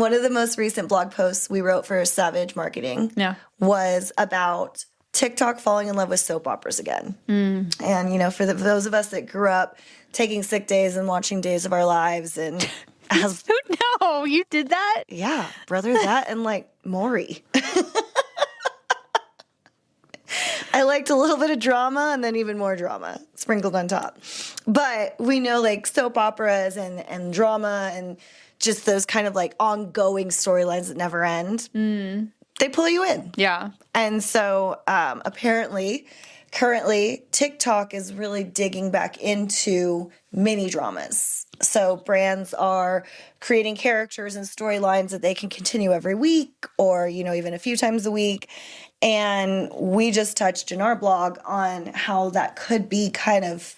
one of the most recent blog posts we wrote for SAV-EDGE marketing was about TikTok falling in love with soap operas again. And, you know, for those of us that grew up taking sick days and watching Days of Our Lives and No, you did that? Yeah, brother, that and like Maury. I liked a little bit of drama and then even more drama sprinkled on top. But we know like soap operas and drama and just those kind of like ongoing storylines that never end. They pull you in. Yeah. And so apparently, currently, TikTok is really digging back into mini dramas. So brands are creating characters and storylines that they can continue every week or, you know, even a few times a week. And we just touched in our blog on how that could be kind of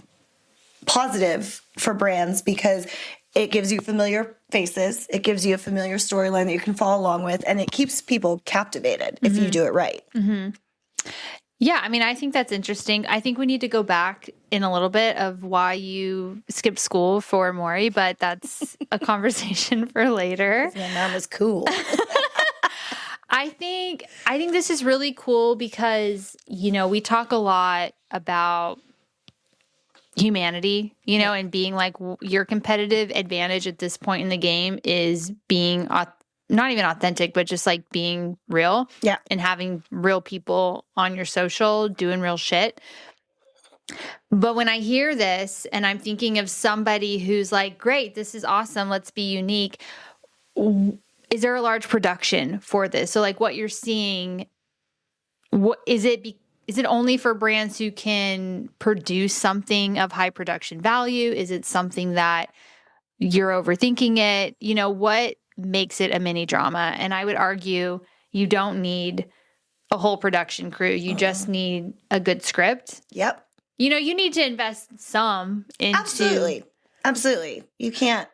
positive for brands because it gives you familiar faces. It gives you a familiar storyline that you can follow along with, and it keeps people captivated if you do it right. Yeah, I mean, I think that's interesting. I think we need to go back in a little bit of why you skipped school for Maury, but that's a conversation for later. My mom was cool. I think this is really cool because, you know, we talk a lot about humanity, you know, and being like your competitive advantage at this point in the game is being not even authentic, but just like being real. Yeah. And having real people on your social doing real shit. But when I hear this and I'm thinking of somebody who's like, great, this is awesome, let's be unique. Is there a large production for this? So like what you're seeing, what is it only for brands who can produce something of high production value? Is it something that you're overthinking it? You know, what makes it a mini drama? And I would argue you don't need a whole production crew. You just need a good script. Yep. You know, you need to invest some into... Absolutely. You can't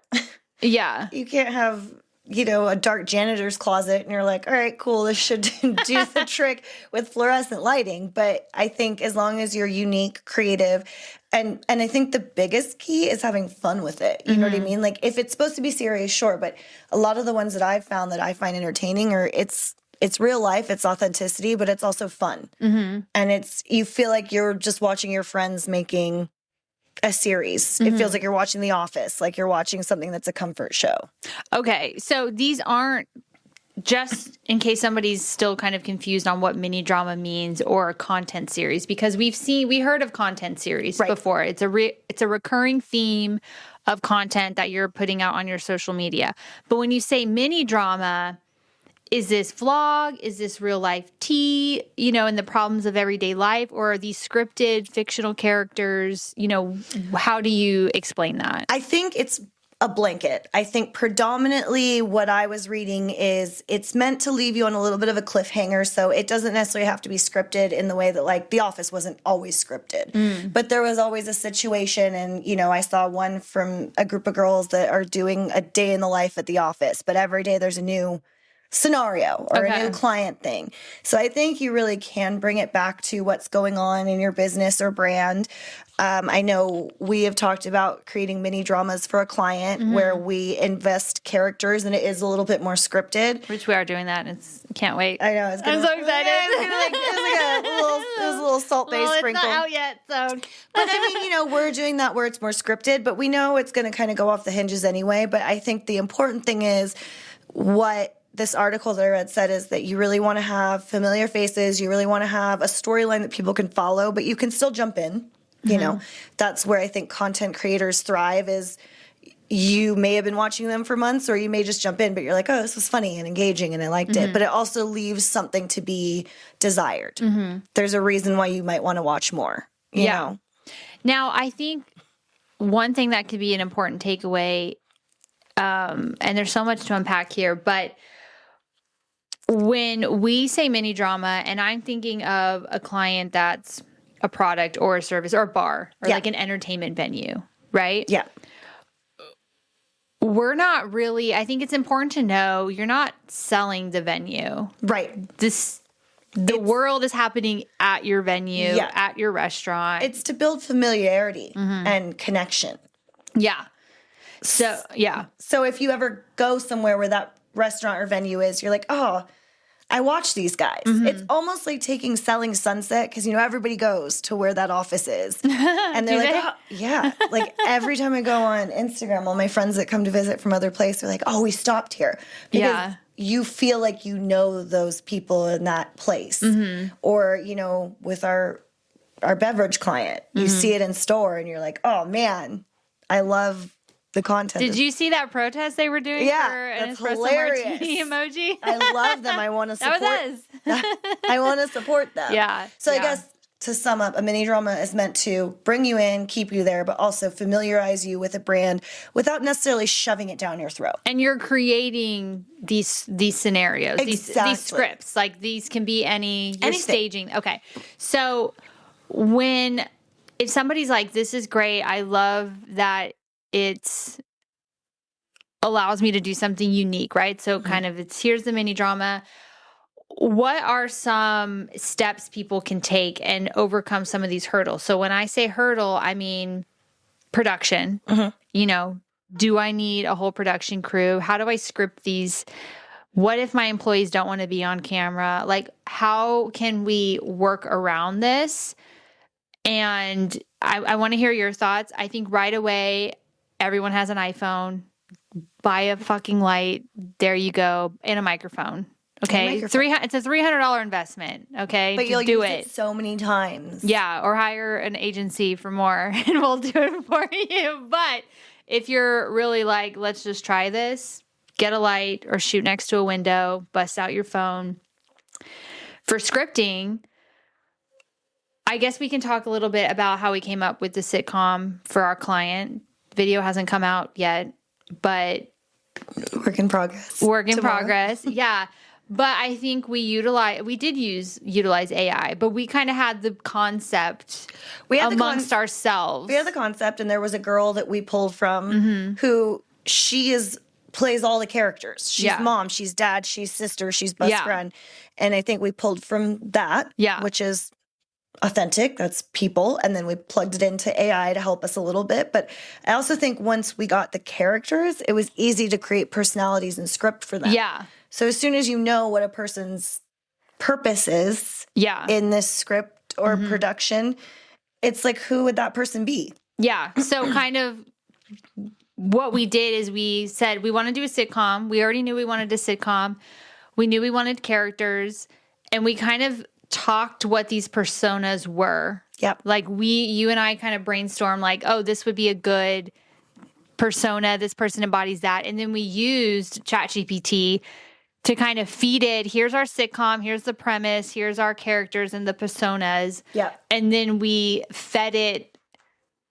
you can't have, you know, a dark janitor's closet and you're like, all right, cool, this should do the trick with fluorescent lighting. But I think as long as you're unique, creative, and I think the biggest key is having fun with it. You know what I mean? Like if it's supposed to be serious, sure. But a lot of the ones that I've found that I find entertaining are it's real life, it's authenticity, but it's also fun. And you feel like you're just watching your friends making a series. It feels like you're watching The Office, like you're watching something that's a comfort show. Okay, so these aren't, just in case somebody's still kind of confused on what mini drama means or a content series, because we heard of content series before. It's a recurring theme of content that you're putting out on your social media. But when you say mini drama, is this vlog? Is this real life tea, you know, and the problems of everyday life? Or are these scripted fictional characters? You know, how do you explain that? I think it's a blanket. I think predominantly what I was reading is it's meant to leave you on a little bit of a cliffhanger. So it doesn't necessarily have to be scripted in the way that like The Office wasn't always scripted. But there was always a situation. And, you know, I saw one from a group of girls that are doing a day in the life at the office. But every day there's a new scenario or a new client thing. So I think you really can bring it back to what's going on in your business or brand. I know we have talked about creating mini dramas for a client where we invest characters and it is a little bit more scripted. Which we are doing that. Can't wait. I know. I'm so excited. It was a little salt-based sprinkle. It's not out yet, so. But I mean, you know, we're doing that where it's more scripted, but we know it's going to kind of go off the hinges anyway. But I think the important thing is what this article that I read said is that you really want to have familiar faces. You really want to have a storyline that people can follow, but you can still jump in. You know, that's where I think content creators thrive is you may have been watching them for months or you may just jump in, but you're like, oh, this was funny and engaging and I liked it. But it also leaves something to be desired. There's a reason why you might want to watch more, you know? Now, I think one thing that could be an important takeaway, and there's so much to unpack here, but when we say mini drama, and I'm thinking of a client that's a product or a service or a bar or like an entertainment venue, right? Yeah. We're not really, I think it's important to know you're not selling the venue. Right. The world is happening at your venue, at your restaurant. It's to build familiarity and connection. Yeah. So, yeah. So if you ever go somewhere where that restaurant or venue is, you're like, oh, I watch these guys. It's almost like taking Selling Sunset because, everybody goes to where that office is. And they're like, oh, yeah. Like every time I go on Instagram, all my friends that come to visit from other places are like, oh, we stopped here. Because you feel like you know those people in that place. Or, with our beverage client, you see it in store and you're like, oh, man, I love the content. Did you see that protest they were doing for an espresso martini emoji? I love them. I want to support. That was us. I want to support them. Yeah. So I guess to sum up, a mini drama is meant to bring you in, keep you there, but also familiarize you with a brand without necessarily shoving it down your throat. And you're creating these scenarios, these scripts. Like these can be anything. Staging. Okay. So if somebody's like, this is great, I love that it allows me to do something unique, right? So kind of here's the mini drama. What are some steps people can take and overcome some of these hurdles? So when I say hurdle, I mean production. Do I need a whole production crew? How do I script these? What if my employees don't want to be on camera? Like, how can we work around this? And I want to hear your thoughts. I think right away, everyone has an iPhone. Buy a fucking light. There you go. And a microphone. Okay. It's a $300 investment. Okay. But you'll do use it so many times. Yeah. Or hire an agency for more and we'll do it for you. But if you're really like, let's just try this, get a light or shoot next to a window, bust out your phone. For scripting, I guess we can talk a little bit about how we came up with the sitcom for our client. Video hasn't come out yet, but work in progress. Yeah. But I think we did utilize AI, but we kind of had the concept amongst ourselves. We had the concept, and there was a girl that we pulled from who plays all the characters. She's mom, she's dad, she's sister, she's best friend. And I think we pulled from that, which is authentic. That's people. And then we plugged it into AI to help us a little bit. But I also think once we got the characters, it was easy to create personalities and script for them. Yeah. So as soon as you know what a person's purpose is in this script or production, it's like, who would that person be? Yeah. So kind of what we did is we said we want to do a sitcom. We already knew we wanted a sitcom. We knew we wanted characters. And we kind of talked what these personas were. Yep. Like you and I kind of brainstormed like, oh, this would be a good persona. This person embodies that. And then we used ChatGPT to kind of feed it. Here's our sitcom. Here's the premise. Here's our characters and the personas. Yep. And then we fed it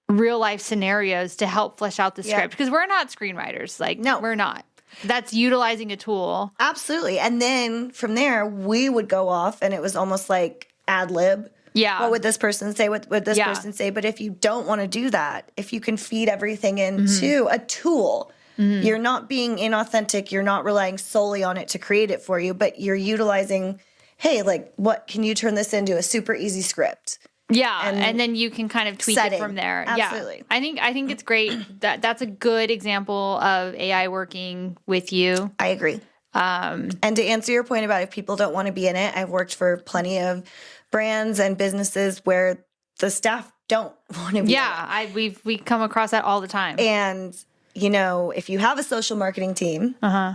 real life scenarios to help flesh out the script. Because we're not screenwriters. Like, no, we're not. That's utilizing a tool. Absolutely. And then from there, we would go off and it was almost like ad lib. Yeah. What would this person say? What would this person say? But if you don't want to do that, if you can feed everything into a tool, you're not being inauthentic. You're not relying solely on it to create it for you, but you're utilizing, hey, like, what can you turn this into a super easy script? Yeah, and then you can kind of tweak it from there. Absolutely. Yeah. I think it's great. That's a good example of AI working with you. I agree. And to answer your point about if people don't want to be in it, I've worked for plenty of brands and businesses where the staff don't want to be in it. We come across that all the time. And, if you have a social marketing team, 90%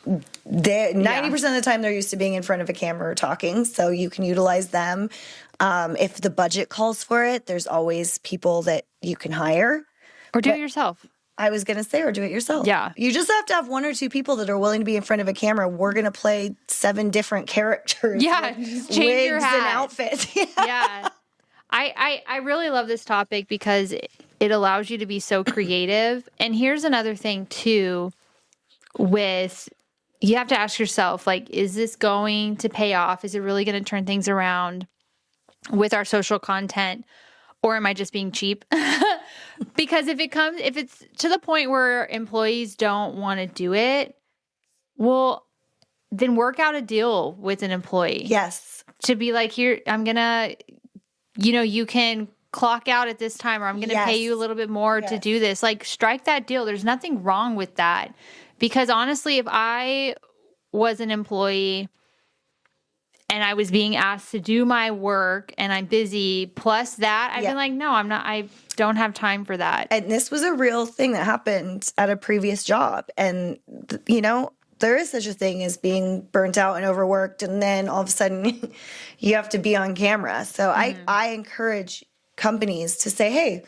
of the time they're used to being in front of a camera or talking, so you can utilize them. If the budget calls for it, there's always people that you can hire. Or do it yourself. I was going to say, or do it yourself. Yeah. You just have to have one or two people that are willing to be in front of a camera. We're going to play 7 different characters. Yeah. Just change wigs your hat. and outfits. Yeah. I really love this topic because it allows you to be so creative. And here's another thing too, you have to ask yourself, like, is this going to pay off? Is it really going to turn things around with our social content? Or am I just being cheap? Because if it's to the point where employees don't want to do it, well, then work out a deal with an employee. Yes. To be like, here, I'm going to, you can clock out at this time, or I'm going to pay you a little bit more to do this. Like, strike that deal. There's nothing wrong with that. Because honestly, if I was an employee and I was being asked to do my work and I'm busy, plus that, I've been like, no, I don't have time for that. And this was a real thing that happened at a previous job. And, you know, there is such a thing as being burnt out and overworked. And then all of a sudden you have to be on camera. So I encourage companies to say, hey,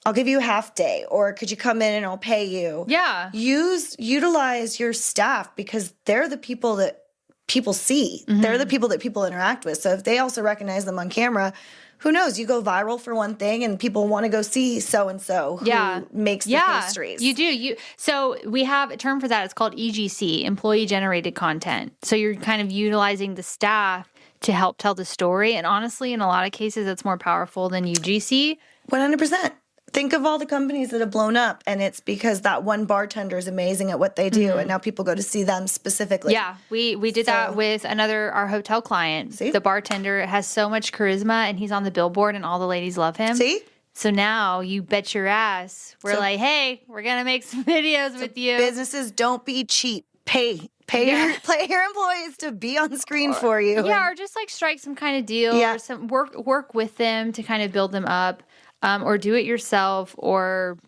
I'll give you a half day, or could you come in and I'll pay you? Yeah. Utilize your staff, because they're the people that people see. They're the people that people interact with. So if they also recognize them on camera, who knows? You go viral for one thing and people want to go see so-and-so who makes the pastries. You do. So we have a term for that. It's called EGC, employee generated content. So you're kind of utilizing the staff to help tell the story. And honestly, in a lot of cases, it's more powerful than UGC. 100%. Think of all the companies that have blown up, and it's because that one bartender is amazing at what they do, and now people go to see them specifically. Yeah, we did that with our hotel client. See? The bartender has so much charisma, and he's on the billboard, and all the ladies love him. See? So now you bet your ass. We're like, hey, we're going to make some videos with you. Businesses, don't be cheap. Pay your employees to be on screen for you. Yeah, or just like strike some kind of deal, or some work with them to kind of build them up. Or do it yourself, or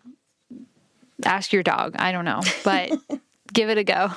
ask your dog. I don't know, but give it a go.